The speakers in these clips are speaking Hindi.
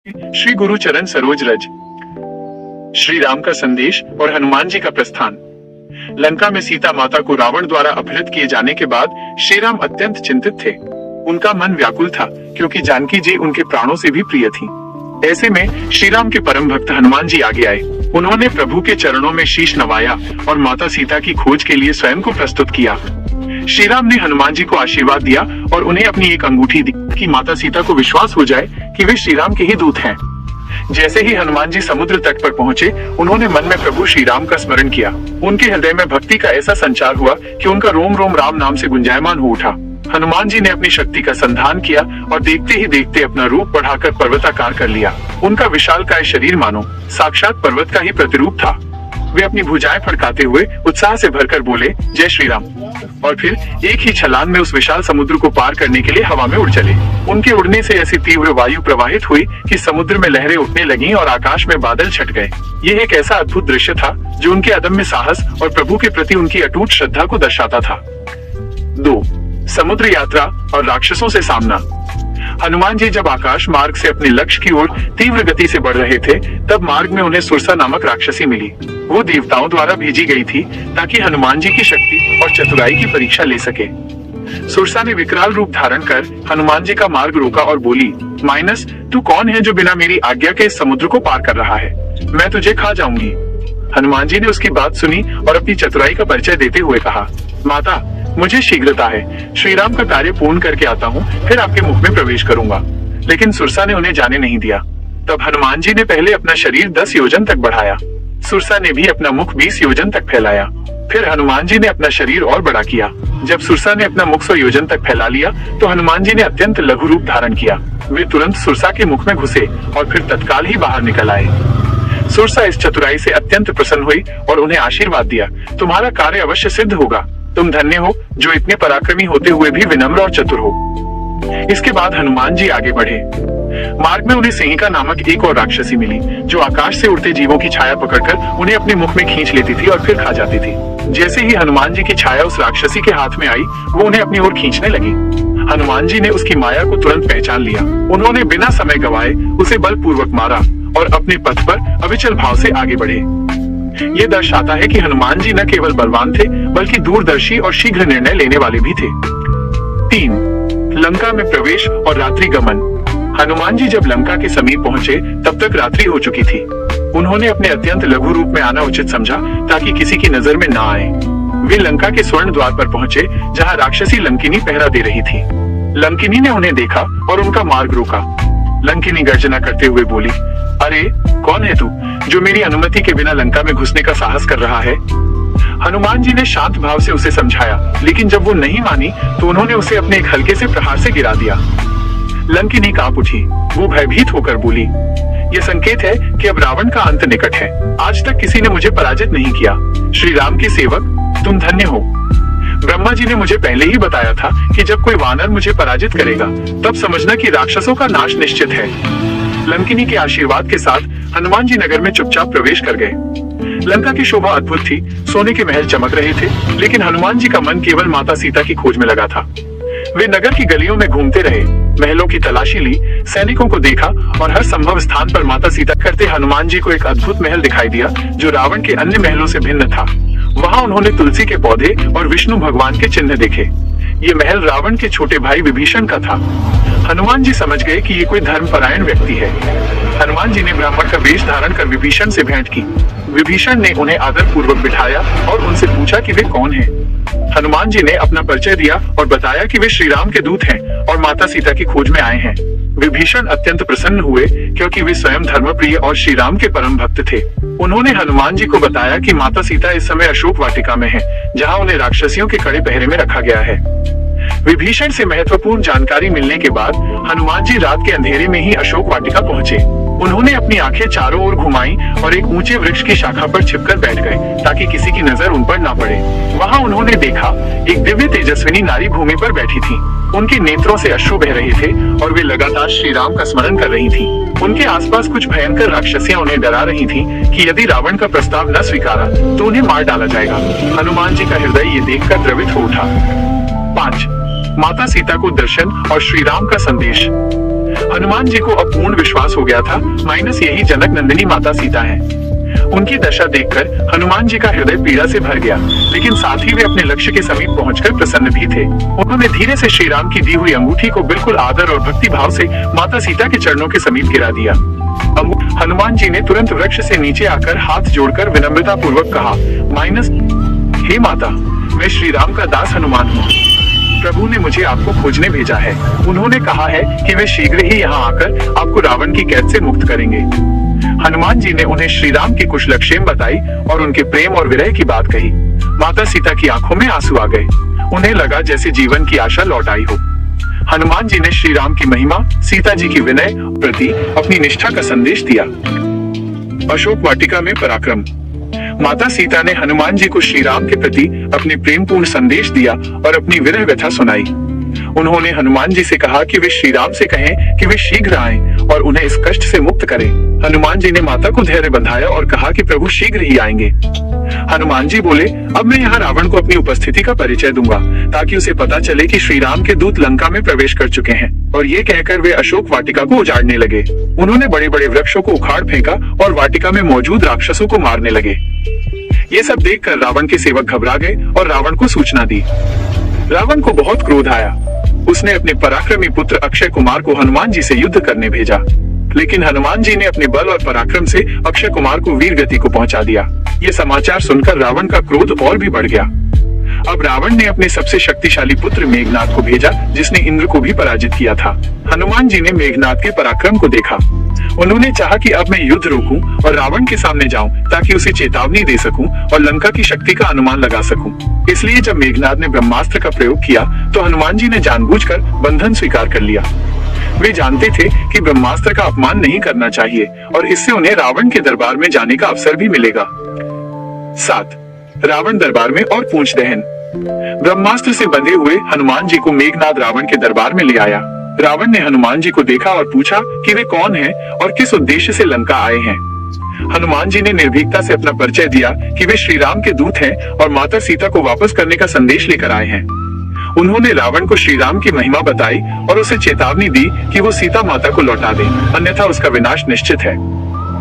श्री गुरु चरण सरोज रज। श्री राम का संदेश और हनुमान जी का प्रस्थान। लंका में सीता माता को रावण द्वारा अपहृत किए जाने के बाद श्री राम अत्यंत चिंतित थे। उनका मन व्याकुल था क्योंकि जानकी जी उनके प्राणों से भी प्रिय थी। ऐसे में श्री राम के परम भक्त हनुमान जी आगे आए। उन्होंने प्रभु के चरणों में शीश नवाया और माता सीता की खोज के लिए स्वयं को प्रस्तुत किया। श्री राम ने हनुमान जी को आशीर्वाद दिया और उन्हें अपनी एक अंगूठी दी कि माता सीता को विश्वास हो जाए कि वे श्री राम के ही दूत हैं। जैसे ही हनुमान जी समुद्र तट पर पहुंचे, उन्होंने मन में प्रभु श्री राम का स्मरण किया। उनके हृदय में भक्ति का ऐसा संचार हुआ कि उनका रोम रोम राम नाम से गुंजायमान हो उठा। हनुमान जी ने अपनी शक्ति का संधान किया और देखते ही देखते अपना रूप बढ़ाकर पर्वताकार कर लिया। उनका विशालकाय शरीर मानो साक्षात पर्वत का ही प्रतिरूप था। वे अपनी भुजाएं फड़काते हुए उत्साह से भरकर बोले, जय श्री राम, और फिर एक ही छलांग में उस विशाल समुद्र को पार करने के लिए हवा में उड़ चले। उनके उड़ने से ऐसी तीव्र वायु प्रवाहित हुई कि समुद्र में लहरें उठने लगीं और आकाश में बादल छट गए। यह एक ऐसा अद्भुत दृश्य था जो उनके अदम्य साहस और प्रभु के प्रति उनकी अटूट श्रद्धा को दर्शाता था। 2. समुद्र यात्रा और राक्षसों से सामना। हनुमान जी जब आकाश मार्ग से अपने लक्ष्य की ओर तीव्र गति से बढ़ रहे थे, तब मार्ग में उन्हें सुरसा नामक राक्षसी मिली। वो देवताओं द्वारा भेजी गई थी ताकि हनुमान जी की शक्ति और चतुराई की परीक्षा ले सके। सुरसा ने विकराल रूप धारण कर हनुमान जी का मार्ग रोका और बोली, माइनस, तू कौन है जो बिना मेरी आज्ञा के इस समुद्र को पार कर रहा है? मैं तुझे खा जाऊंगी। हनुमान जी ने उसकी बात सुनी और अपनी चतुराई का परिचय देते हुए कहा, माता, मुझे शीघ्रता है। श्री राम का कार्य पूर्ण करके आता हूँ, फिर आपके मुख में प्रवेश करूंगा। लेकिन सुरसा ने उन्हें जाने नहीं दिया। तब हनुमान जी ने पहले अपना शरीर 10 योजन तक बढ़ाया। सुरसा ने भी अपना मुख 20 योजन तक फैलाया। फिर हनुमान जी ने अपना शरीर और बड़ा किया। जब सुरसा ने अपना मुख 100 योजन तक फैला लिया, तो हनुमान जी ने अत्यंत लघु रूप धारण किया। वे तुरंत सुरसा के मुख में घुसे और फिर तत्काल ही बाहर निकल आए। सुरसा इस चतुराई से अत्यंत प्रसन्न हुई और उन्हें आशीर्वाद दिया, तुम्हारा कार्य अवश्य सिद्ध होगा। तुम धन्य हो जो इतने पराक्रमी होते हुए भी विनम्र और चतुर हो। इसके बाद हनुमान जी आगे बढ़े। मार्ग में उन्हें सिंहिका नामक एक और राक्षसी मिली, जो आकाश से उड़ते जीवों की छाया पकड़कर उन्हें अपने मुख में खींच लेती थी और फिर खा जाती थी। जैसे ही हनुमान जी की छाया उस राक्षसी के हाथ में आई, वो उन्हें अपनी ओर खींचने लगी। हनुमान जी ने उसकी माया को तुरंत पहचान लिया। उन्होंने बिना समय गवाए उसे बलपूर्वक मारा और अपने पथ पर अविचल भाव से आगे बढ़े। ये दर्शाता है कि हनुमान जी न केवल बलवान थे, बल्कि दूरदर्शी और शीघ्र निर्णय लेने वाले भी थे। 3. लंका में प्रवेश और रात्रि गमन। हनुमान जी जब लंका के समीप पहुंचे, तब तक रात्रि हो चुकी थी। उन्होंने अपने अत्यंत लघु रूप में आना उचित समझा ताकि किसी की नजर में न आए। वे लंका के स्वर्ण द्वार पर पहुंचे, जहां राक्षसी लंकिनी पहरा दे रही थी। लंकिनी ने उन्हें देखा और उनका मार्ग रोका। लंकिनी गर्जना करते हुए बोली, अरे कौन है तू जो मेरी अनुमति के बिना लंका में घुसने का साहस कर रहा है? हनुमान जी ने शांत भाव से उसे समझाया, लेकिन जब वो नहीं मानी तो उन्होंने उसे अपने एक हल्के से प्रहार से गिरा दिया। लंकिनी कांप उठी। वो भयभीत होकर बोली, यह संकेत है कि अब रावण का अंत निकट है। आज तक किसी ने मुझे पराजित नहीं किया। श्री राम के सेवक, तुम धन्य हो। ब्रह्मा जी ने मुझे पहले ही बताया था कि जब कोई वानर मुझे पराजित करेगा, तब समझना कि राक्षसों का नाश निश्चित है। लंकिनी के आशीर्वाद के साथ हनुमान जी नगर में चुपचाप प्रवेश कर गए। लंका की शोभा अद्भुत थी। सोने के महल चमक रहे थे, लेकिन हनुमान जी का मन केवल माता सीता की खोज में लगा था। वे नगर की गलियों में घूमते रहे, महलों की तलाशी ली, सैनिकों को देखा और हर संभव स्थान पर माता सीता करते हनुमान जी को एक अद्भुत महल दिखाई दिया, जो रावण के अन्य महलों से भिन्न था। वहाँ उन्होंने तुलसी के पौधे और विष्णु भगवान के चिन्ह देखे। ये महल रावण के छोटे भाई विभीषण का था। हनुमान जी समझ गए कि ये कोई धर्मपरायण व्यक्ति है। हनुमान जी ने ब्राह्मण का वेश धारण कर विभीषण से भेंट की। विभीषण ने उन्हें आदर पूर्वक बिठाया और उनसे पूछा कि वे कौन हैं। हनुमान जी ने अपना परिचय दिया और बताया कि वे श्री राम के दूत हैं और माता सीता की खोज में आए हैं। विभीषण अत्यंत प्रसन्न हुए क्योंकि वे स्वयं धर्मप्रिय और श्री राम के परम भक्त थे। उन्होंने हनुमान जी को बताया कि माता सीता इस समय अशोक वाटिका में है, जहां उन्हें राक्षसियों के कड़े पहरे में रखा गया है। विभीषण से महत्वपूर्ण जानकारी मिलने के बाद हनुमान जी रात के अंधेरे में ही अशोक वाटिका पहुंचे। उन्होंने अपनी आंखें चारों ओर घुमाई और एक ऊंचे वृक्ष की शाखा पर छिपकर बैठ गए ताकि किसी की नजर उन पर ना पड़े। वहां उन्होंने देखा एक दिव्य तेजस्विनी नारी भूमि पर बैठी थी। उनके नेत्रों से अश्रु बह रहे थे और वे लगातार श्री राम का स्मरण कर रही थी। उनके आसपास कुछ भयंकर राक्षसियां उन्हें डरा रही थी कि यदि रावण का प्रस्ताव न स्वीकारा तो उन्हें मार डाला जाएगा। हनुमान जी का हृदय ये देखकर द्रवित हो उठा। 5. माता सीता को दर्शन और श्री राम का संदेश। हनुमान जी को अब पूर्ण विश्वास हो गया था माइनस यही जनक नंदिनी माता सीता है। उनकी दशा देखकर हनुमान जी का हृदय पीड़ा से भर गया, लेकिन साथ ही वे अपने लक्ष्य के समीप पहुंचकर प्रसन्न भी थे। उन्होंने धीरे से श्री राम की दी हुई अंगूठी को बिल्कुल आदर और भक्ति भाव से माता सीता के चरणों के समीप गिरा दिया। हनुमान जी ने तुरंत वृक्ष से नीचे आकर हाथ जोड़कर विनम्रता पूर्वक कहा, माइनस हे माता, मैं श्री राम का दास हनुमान हूँ। प्रभु ने मुझे आपको खोजने भेजा है। उन्होंने कहा है कि वे शीघ्र ही यहाँ आकर आपको रावण की कैद से मुक्त करेंगे। हनुमान जी ने उन्हें श्री राम की कुशलक्षेम बताई और उनके प्रेम और विरह की बात कही। माता सीता की आंखों में आंसू आ गए। उन्हें लगा जैसे जीवन की आशा लौट आई हो। हनुमान जी ने श्री राम की महिमा, सीता जी की विनय प्रति अपनी निष्ठा का संदेश दिया। अशोक वाटिका में पराक्रम। माता सीता ने हनुमान जी को श्री राम के प्रति अपने प्रेमपूर्ण संदेश दिया और अपनी विरह व्यथा सुनाई। उन्होंने हनुमान जी से कहा कि वे श्री राम से कहें कि वे शीघ्र आएं और उन्हें इस कष्ट से मुक्त करें। हनुमान जी ने माता को धैर्य बंधाया और कहा कि प्रभु शीघ्र ही आएंगे। हनुमान जी बोले, अब मैं यहाँ रावण को अपनी उपस्थिति का परिचय दूंगा ताकि उसे पता चले कि श्री राम के दूत लंका में प्रवेश कर चुके हैं। और ये कहकर वे अशोक वाटिका को उजाड़ने लगे। उन्होंने बड़े बड़े वृक्षों को उखाड़ फेंका और वाटिका में मौजूद राक्षसों को मारने लगे। ये सब देखकर रावण के सेवक घबरा गए और रावण को सूचना दी। रावण को बहुत क्रोध आया। उसने अपने पराक्रमी पुत्र अक्षय कुमार को हनुमान जी से युद्ध करने भेजा, लेकिन हनुमान जी ने अपने बल और पराक्रम से अक्षय कुमार को वीर गति को पहुंचा दिया। ये समाचार सुनकर रावण का क्रोध और भी बढ़ गया। अब रावण ने अपने सबसे शक्तिशाली पुत्र मेघनाद को भेजा, जिसने इंद्र को भी पराजित किया था। हनुमान जी ने मेघनाद के पराक्रम को देखा। उन्होंने चाहा कि अब मैं युद्ध रोकूं और रावण के सामने जाऊं ताकि उसे चेतावनी दे सकूं और लंका की शक्ति का अनुमान लगा सकूं। इसलिए जब मेघनाद ने ब्रह्मास्त्र का प्रयोग किया तो हनुमान जी ने जानबूझकर बंधन स्वीकार कर लिया। वे जानते थे कि ब्रह्मास्त्र का अपमान नहीं करना चाहिए और इससे उन्हें रावण के दरबार में जाने का अवसर भी मिलेगा। 7. रावण दरबार में और पूंछ दहन। ब्रह्मास्त्र से बंधे हुए हनुमान जी को मेघनाद रावण के दरबार में ले आया। रावण ने हनुमान जी को देखा और पूछा कि वे कौन हैं और किस उद्देश्य से लंका आए हैं। हनुमान जी ने निर्भीकता से अपना परिचय दिया कि वे श्री राम के दूत हैं और माता सीता को वापस करने का संदेश लेकर आए हैं। उन्होंने रावण को श्री राम की महिमा बताई और उसे चेतावनी दी कि वो सीता माता को लौटा दे, अन्यथा उसका विनाश निश्चित है।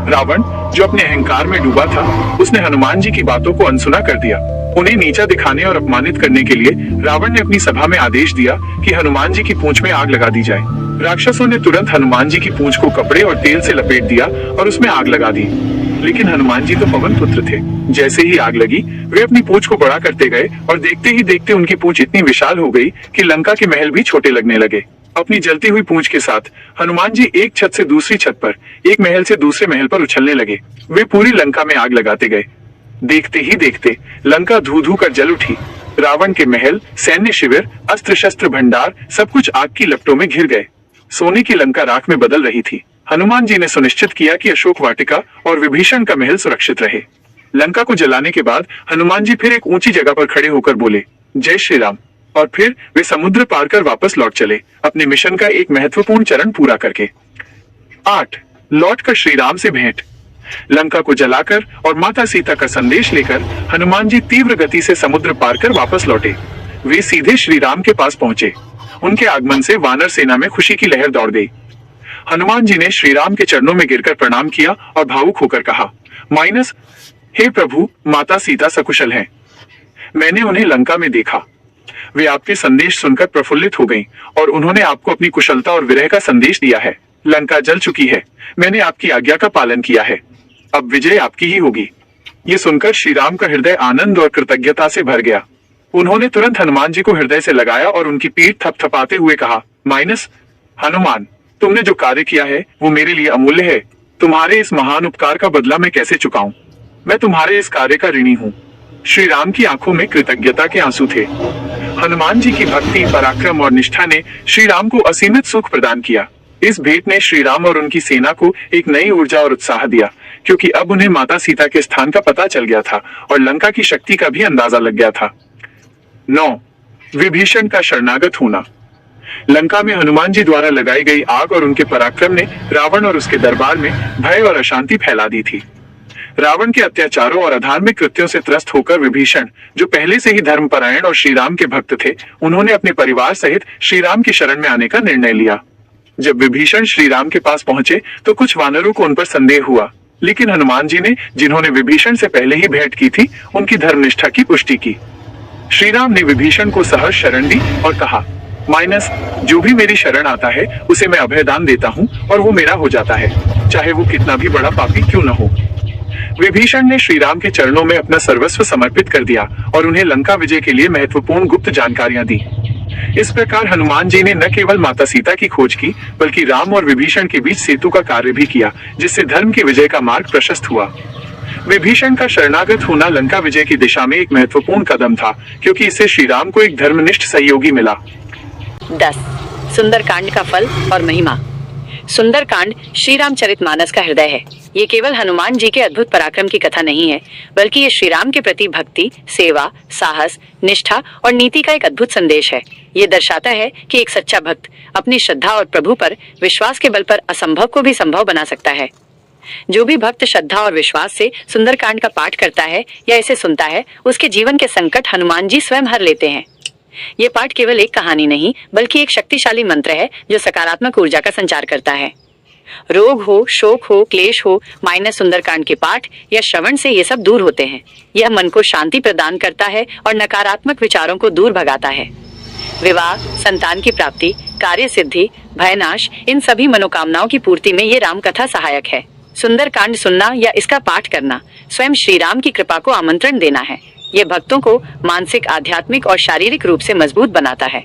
रावण, जो अपने अहंकार में डूबा था, उसने हनुमान जी की बातों को अनसुना कर दिया। उन्हें नीचा दिखाने और अपमानित करने के लिए रावण ने अपनी सभा में आदेश दिया कि हनुमान जी की पूंछ में आग लगा दी जाए। राक्षसों ने तुरंत हनुमान जी की पूंछ को कपड़े और तेल से लपेट दिया और उसमें आग लगा दी। लेकिन हनुमान जी तो पवन पुत्र थे। जैसे ही आग लगी, वे अपनी पूंछ को बड़ा करते गए और देखते ही देखते उनकी पूंछ इतनी विशाल हो गई कि लंका के महल भी छोटे लगने लगे। अपनी जलती हुई पूंछ के साथ हनुमान जी एक छत से दूसरी छत पर, एक महल से दूसरे महल पर उछलने लगे। वे पूरी लंका में आग लगाते गए। देखते ही देखते लंका धू धू कर जल उठी। रावण के महल, सैन्य शिविर, अस्त्र शस्त्र भंडार सब कुछ आग की लपटों में घिर गए। सोने की लंका राख में बदल रही थी। हनुमान जी ने सुनिश्चित किया कि अशोक वाटिका और विभीषण का महल सुरक्षित रहे। लंका को जलाने के बाद हनुमान जी फिर एक ऊंची जगह पर खड़े होकर बोले, जय श्री राम। और फिर वे समुद्र पार कर वापस लौट चले, अपने मिशन का एक महत्वपूर्ण चरण पूरा करके। 8. लौटकर श्री राम से भेंट। लंका को जलाकर और माता सीता का संदेश लेकर हनुमान जी तीव्र गति से समुद्र पार कर वापस लौटे। वे सीधे श्री राम के पास पहुंचे। उनके आगमन से वानर सेना में खुशी की लहर दौड़ गई। हनुमान जी ने श्री राम के चरणों में गिरकर प्रणाम किया और भावुक होकर कहा, माइनस हे प्रभु, माता सीता सकुशल हैं। मैंने उन्हें लंका में देखा। वे आपके संदेश सुनकर प्रफुल्लित हो गईं और उन्होंने आपको अपनी कुशलता और विरह का संदेश दिया है। लंका जल चुकी है। मैंने आपकी आज्ञा का पालन किया है। अब विजय आपकी ही होगी। ये सुनकर श्री राम का हृदय आनंद और कृतज्ञता से भर गया। उन्होंने तुरंत हनुमान जी को हृदय से लगाया और उनकी पीठ थपथपाते हुए कहा, माइनस हनुमान, तुमने जो कार्य किया है वो मेरे लिए अमूल्य है। तुम्हारे इस महान उपकार का बदला मैं कैसे चुकाऊं? मैं तुम्हारे इस कार्य का ऋणी हूँ। श्री राम की आंखों में कृतज्ञता के आंसू थे। हनुमान जी की भक्ति, पराक्रम और निष्ठा ने श्री राम को असीमित सुख प्रदान किया। इस भेंट ने श्री राम और उनकी सेना को एक नई ऊर्जा और उत्साह दिया, क्योंकि अब उन्हें माता सीता के स्थान का पता चल गया था और लंका की शक्ति का भी अंदाजा लग गया था। 9. विभीषण का शरणागत होना। लंका में हनुमान जी द्वारा लगाई गई आग और उनके पराक्रम ने रावण और उसके दरबार में भय और अशांति फैला दी थी। रावण के अत्याचारों और अधार्मिक कृत्यों से त्रस्त होकर विभीषण, जो पहले से ही धर्मपरायण और श्री राम के भक्त थे, उन्होंने अपने परिवार सहित श्री राम की शरण में आने का निर्णय लिया। जब विभीषण श्री राम के पास पहुंचे तो कुछ वानरों को उन पर संदेह हुआ, लेकिन हनुमान जी ने, जिन्होंने विभीषण से पहले ही भेंट की थी, उनकी धर्मनिष्ठा की पुष्टि की। श्री राम ने विभीषण को सहर्ष शरण दी और कहा, माइनस, जो भी मेरी शरण आता है उसे मैं अभयदान देता हूँ और वो मेरा हो जाता है, चाहे वो कितना भी बड़ा पापी क्यों न हो। विभीषण ने श्री राम के चरणों में अपना सर्वस्व समर्पित कर दिया और उन्हें लंका विजय के लिए महत्वपूर्ण गुप्त जानकारियां दी। इस प्रकार हनुमान जी ने न केवल माता सीता की खोज की, बल्कि राम और विभीषण के बीच सेतु का कार्य भी किया, जिससे धर्म की विजय का मार्ग प्रशस्त हुआ। विभीषण का शरणागत होना लंका विजय की दिशा में एक महत्वपूर्ण कदम था, क्योंकि इससे श्री राम को एक धर्मनिष्ठ सहयोगी मिला। 10. सुंदरकांड का फल और महिमा। सुंदरकांड श्री रामचरितमानस का हृदय है। ये केवल हनुमान जी के अद्भुत पराक्रम की कथा नहीं है, बल्कि ये श्री राम के प्रति भक्ति, सेवा, साहस, निष्ठा और नीति का एक अद्भुत संदेश है। ये दर्शाता है कि एक सच्चा भक्त अपनी श्रद्धा और प्रभु पर विश्वास के बल पर असंभव को भी संभव बना सकता है। जो भी भक्त श्रद्धा और विश्वास से सुंदरकांड का पाठ करता है या इसे सुनता है, उसके जीवन के संकट हनुमान जी स्वयं हर लेते हैं। ये पाठ केवल एक कहानी नहीं, बल्कि एक शक्तिशाली मंत्र है जो सकारात्मक ऊर्जा का संचार करता है। रोग हो, शोक हो, क्लेश हो, माइनस सुंदरकांड के पाठ या श्रवण से ये सब दूर होते हैं। यह मन को शांति प्रदान करता है और नकारात्मक विचारों को दूर भगाता है। विवाह, संतान की प्राप्ति, कार्य सिद्धि, भयनाश, इन सभी मनोकामनाओं की पूर्ति में ये राम कथा सहायक है। सुंदरकांड सुनना या इसका पाठ करना स्वयं श्री राम की कृपा को आमंत्रण देना है। ये भक्तों को मानसिक, आध्यात्मिक और शारीरिक रूप से मजबूत बनाता है।